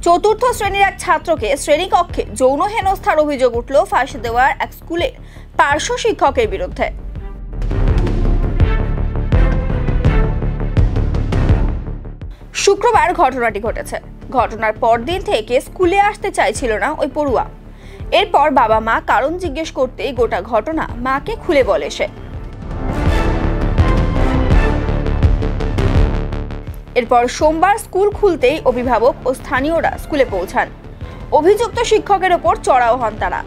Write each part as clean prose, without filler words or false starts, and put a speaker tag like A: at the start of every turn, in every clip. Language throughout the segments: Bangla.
A: চতুর্থ শ্রেণীর এক ছাত্রকে শ্রেণীকক্ষে যৌন হেনস্থার অভিযোগ উঠল ফাঁসি দেওয়ার এক স্কুলের পার্শ্ব শিক্ষকের বিরুদ্ধে। শুক্রবার ঘটনাটি ঘটেছে। ঘটনার পরদিন থেকে স্কুলে আসতে চাইছিল না ওই পড়ুয়া। এরপর বাবা মা কারণ জিজ্ঞেস করতেই গোটা ঘটনা মাকে খুলে বলে সে। এরপর সোমবার স্কুল খুলতেই অভিভাবক ও স্থানীয়রা স্কুলে পৌঁছান। অভিযুক্ত শিক্ষকের ওপর চড়াও হন তারা।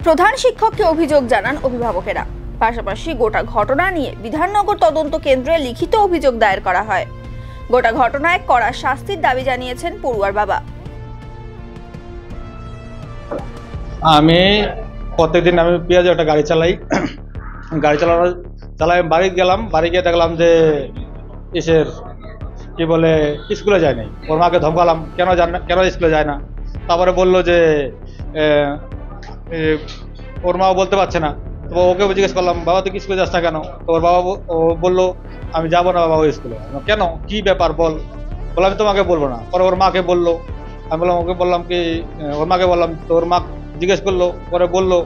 A: প্রধান শিক্ষককে অভিযোগ জানান অভিভাবকেরা। পাশাপাশি গোটা ঘটনা নিয়ে বিধাননগর তদন্ত কেন্দ্রে লিখিত অভিযোগ দায়ের করা হয়। গোটা ঘটনায় কড়া শাস্তির দাবি জানিয়েছেন পড়ুয়ার বাবা।
B: আমি প্রত্যেকদিন পেঁয়াজে একটা গাড়ি চালাই বাড়ি গেলাম। বাড়ি গিয়ে দেখলাম যে ইসের কি বলে স্কুলে যায় নাই। ওর মাকে ধমকালাম কেন স্কুলে যায় না। তারপরে বললো যে ওর মাও বলতে পারছে না। তো ওকে জিজ্ঞেস করলাম, বাবা তুই স্কুলে যাস না কেন? তো ওর বাবা বললো আমি যাবো না বাবা ওই স্কুলে। কেন, কি ব্যাপার বল? বললাম আমি তোমাকে বলবো না। পরে ওর মাকে বললো। আমি বললাম ওকে বললাম কি ওর মাকে বললাম, তো ওর মা জিজ্ঞেস করলো, পরে বললো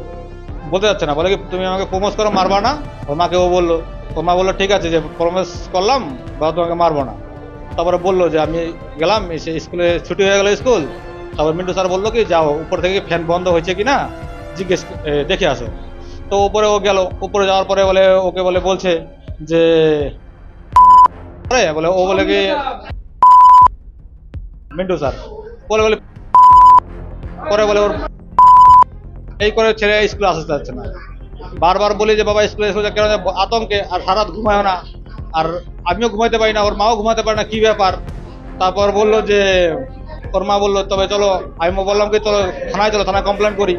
B: বলতে যাচ্ছে না, বলে কি তুমি আমাকে প্রমিস করো মারবা না। ওর মাকে ও বললো, ওর মা বললো ঠিক আছে যে প্রমিস করলাম বাবা তোমাকে মারবো না। তারপরে বললো যে আমি গেলাম, স্কুলে ছুটি হয়ে গেল স্কুল। তারপর মিন্টু স্যার বললো কি যাও উপর থেকে ফ্যান বন্ধ হয়েছে কিনা জিজ্ঞেস দেখে আসো। তো উপরে ও গেল। উপরে যাওয়ার পরে বলে ওকে বলছে যে বলে ও বলে কি মিন্টু স্যার বলে পরে বলে ওর এই করে ছেলে স্কুলে আসতে চাচ্ছে না। বারবার বলি যে বাবা স্কুলে কেন আতঙ্কে, আর সারা রাত ঘুমায় না, আর আমিও ঘুমাইতে পারি না, ওর মাও ঘুমাতে পারে না, কি ব্যাপার। তারপর বললো যে ওর মা বললো তবে চলো, আমি বললাম কি চলো থানায়, চলো থানায় কমপ্লেন করি।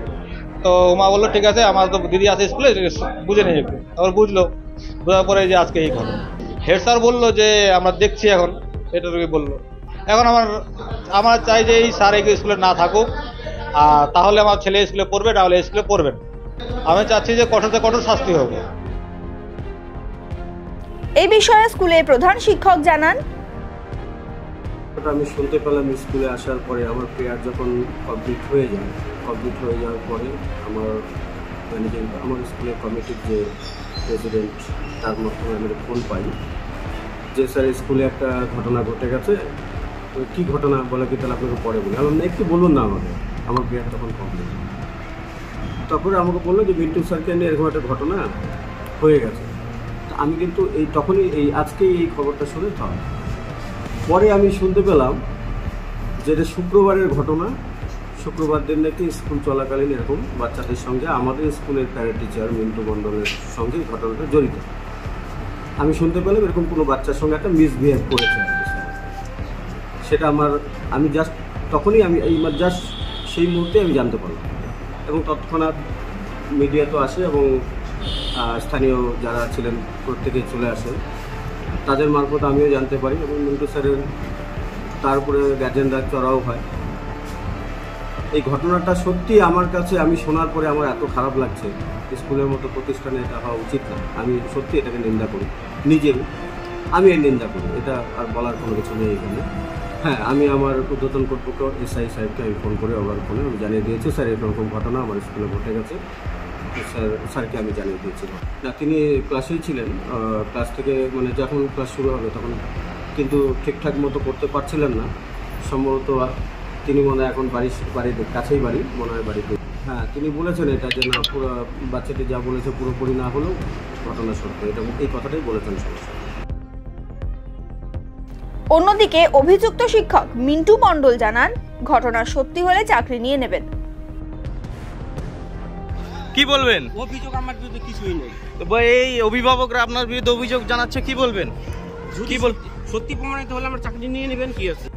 B: তো ও মা বললো ঠিক আছে, আমার তো দিদি আছে স্কুলে, বুঝে নিই একটু। তারপর বুঝলো, বোঝার পরে যে আজকে এই ঘটনা। হেড স্যার বললো যে আমরা দেখছি এখন, এটুকুই বললো। এখন আমার চাই যে এই স্যার এই স্কুলে না থাকুক, আর তাহলে আমার ছেলে স্কুলে পড়বে, তাহলে স্কুলে পড়বেন। আমি চাচ্ছি যে কঠোর থেকে কঠোর শাস্তি হবে।
A: এই বিষয়ে স্কুলের প্রধান শিক্ষক জানান,
C: আমি শুনতে পেলাম স্কুলে আসার পরে আমার প্রেয়ার যখন কমপ্লিট হয়ে যাওয়ার পরে আমার স্কুলের কমিটির যে প্রেসিডেন্ট তার মাধ্যমে আমি ফোন পাই যে স্যার স্কুলে একটা ঘটনা ঘটে গেছে। তো কী ঘটনা বলে কি তাহলে আপনাকে পরে বলি। আমি একটু বলুন না আমাকে, আমার প্রেয়ার তখন কমপ্লিট। তারপরে আমাকে বললো যে মিন্টু স্যারকে নিয়ে এরকম একটা ঘটনা হয়ে গেছে। তো আমি কিন্তু আজকেই এই খবরটা শুনে থাম। পরে আমি শুনতে পেলাম যে এটা শুক্রবারের ঘটনা। শুক্রবার দিন নাকি স্কুল চলাকালীন এরকম বাচ্চাদের সঙ্গে আমাদের স্কুলের প্যারা টিচার মিন্টু মণ্ডলের সঙ্গে ঘটনাটা জড়িত। আমি শুনতে পেলাম এরকম কোনো বাচ্চার সঙ্গে একটা মিসবিহেভ করেছে। সেটা আমি জাস্ট তখনই সেই মুহূর্তে আমি জানতে পারলাম, এবং তৎক্ষণাৎ মিডিয়া তো আসে এবং স্থানীয় যারা ছিলেন প্রত্যেকেই চলে আসে। তাদের মারফত আমিও জানতে পারি, এবং মিন্টু স্যারের তার উপরে গার্জেনরা চড়াও হয়। এই ঘটনাটা সত্যি আমার কাছে আমি শোনার পরে আমার এত খারাপ লাগছে। স্কুলের মতো প্রতিষ্ঠানে এটা হওয়া উচিত না। আমি সত্যি এটাকে নিন্দা করি, আমি এর নিন্দা করি। এটা আর বলার কোনো কিছু নেই এখানে। হ্যাঁ, আমি আমার ঊর্ধ্বতন কর্তৃপক্ষ SI সাহেবকে আমি ফোন করে ফোনে আমি জানিয়ে দিয়েছি স্যার এরকম ঘটনা আমার স্কুলে ঘটে গেছে। স্যারকে আমি জানিয়ে দিয়েছিলাম না, তিনি ক্লাসেই ছিলেন। ক্লাস থেকে যখন ক্লাস শুরু হবে তখন কিন্তু ঠিকঠাক মতো করতে পারছিলেন না। সম্ভবত তিনি মনে হয় এখন বাড়ির কাছেই মনে হয় বাড়িতে। হ্যাঁ, তিনি বলেছেন এটা যে না, বাচ্চাটি যা বলেছে পুরোপুরি না হলেও ঘটনা সত্য, এই কথাটাই বলেছেন সমস্যা।
A: অন্যদিকে অভিযুক্ত শিক্ষক মিন্টু মণ্ডল জানান, ঘটনা সত্যি হলে চাকরি নিয়ে নেবেন।
D: কি বলবেন?
E: অভিযোগ আমার বিরুদ্ধে কিছুই নেই।
D: এই অভিভাবকরা আপনার বিরুদ্ধে অভিযোগ জানাচ্ছে, কি বলবেন?
E: সত্যি প্রমাণিত হলে আমার চাকরি নিয়ে নেবেন, কি আছে।